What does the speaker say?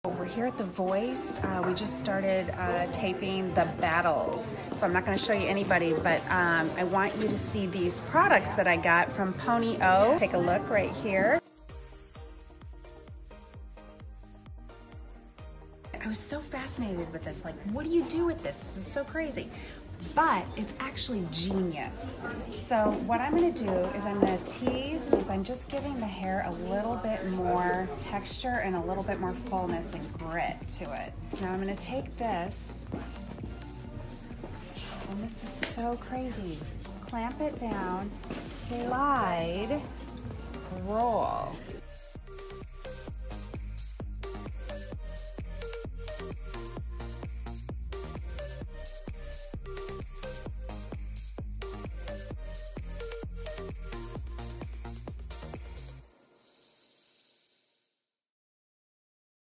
We're here at The Voice. We just started taping the battles. So I'm not going to show you anybody, but I want you to see these products that I got from Pony O. Take a look right here. I was so fascinated with this. Like, what do you do with this? This is so crazy. But it's actually genius. So what I'm gonna do is I'm gonna tease this. I'm just giving the hair a little bit more texture and a little bit more fullness and grit to it. Now I'm gonna take this, and this is so crazy. Clamp it down, slide, roll.